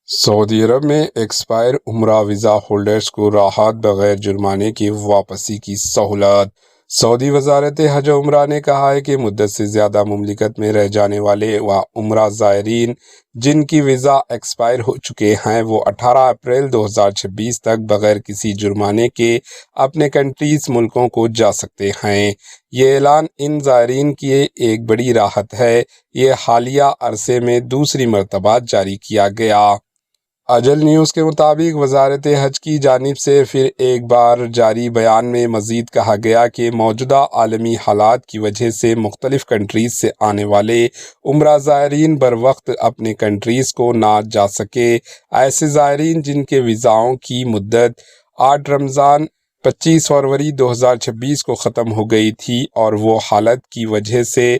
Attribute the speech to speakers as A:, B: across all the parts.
A: سعودی عرب میں ایکسپائر عمرہ visa holders کو راحت بغیر جرمانے کی واپسی کی سہولت۔ سعودی وزارت حج و عمرہ نے کہا ہے کہ مدت سے زیادہ مملکت میں رہ جانے والے و عمرہ زائرین جن کی ویزا ایکسپائر ہو چکے ہیں وہ 18 اپریل 2026 تک بغیر کسی جرمانے کے اپنے کنٹریز ملکوں کو جا سکتے ہیں۔ یہ اعلان ان زائرین کی ایک بڑی راحت ہے۔ یہ حالیہ عرصے میں دوسری مرتبہ جاری کیا گیا۔ اجل نیوز کے مطابق وزارت حج کی جانب سے پھر ایک بار جاری بیان میں مزید کہا گیا کہ موجودہ عالمی حالات کی وجہ سے مختلف کنٹریز سے آنے والے عمرہ زائرین بروقت اپنے کنٹریز کو نہ جا سکے۔ ایسے زائرین جن کے ویزاؤں کی مدت 8 رمضان 25 فروری 2026 کو ختم ہو گئی تھی اور وہ حالت کی وجہ سے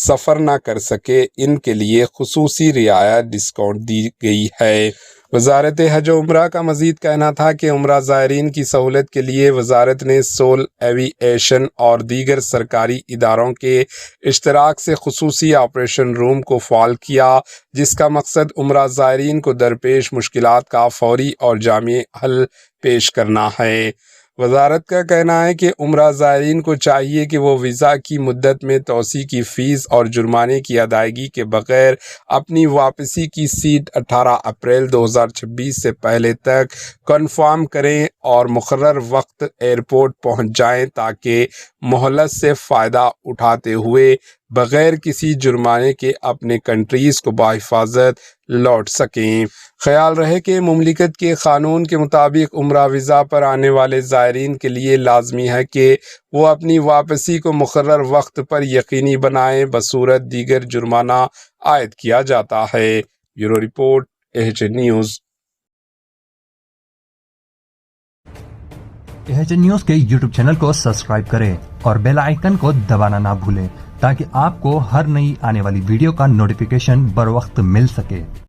A: سفر نہ کر سکے، ان کے لیے خصوصی رعایت ڈسکاؤنٹ دی گئی ہے۔ وزارت حج و عمرہ کا مزید کہنا تھا کہ عمرہ زائرین کی سہولت کے لیے وزارت نے سول ایوی ایشن اور دیگر سرکاری اداروں کے اشتراک سے خصوصی آپریشن روم کو فعال کیا، جس کا مقصد عمرہ زائرین کو درپیش مشکلات کا فوری اور جامع حل پیش کرنا ہے۔ وزارت کا کہنا ہے کہ عمرہ زائرین کو چاہیے کہ وہ ویزا کی مدت میں توسیع کی فیس اور جرمانے کی ادائیگی کے بغیر اپنی واپسی کی سیٹ 18 اپریل 2026 سے پہلے تک کنفرم کریں اور مقرر وقت ایئرپورٹ پہنچ جائیں تاکہ مہلت سے فائدہ اٹھاتے ہوئے بغیر کسی جرمانے کے اپنے کنٹریز کو بحفاظت لوٹ سکیں۔ خیال رہے کہ مملکت کے قانون کے مطابق عمرہ ویزا پر آنے والے زائرین کے لیے لازمی ہے کہ وہ اپنی واپسی کو مقرر وقت پر یقینی بنائیں، بصورت دیگر جرمانہ عائد کیا جاتا ہے۔ Bureau report AHN news.
B: AHN news کے YouTube چینل کو سبسکرائب کریں اور بیل آئیکن کو دبانا نہ بھولیں تاکہ آپ کو ہر نئی آنے والی ویڈیو کا نوٹیفیکیشن بر وقت مل سکے۔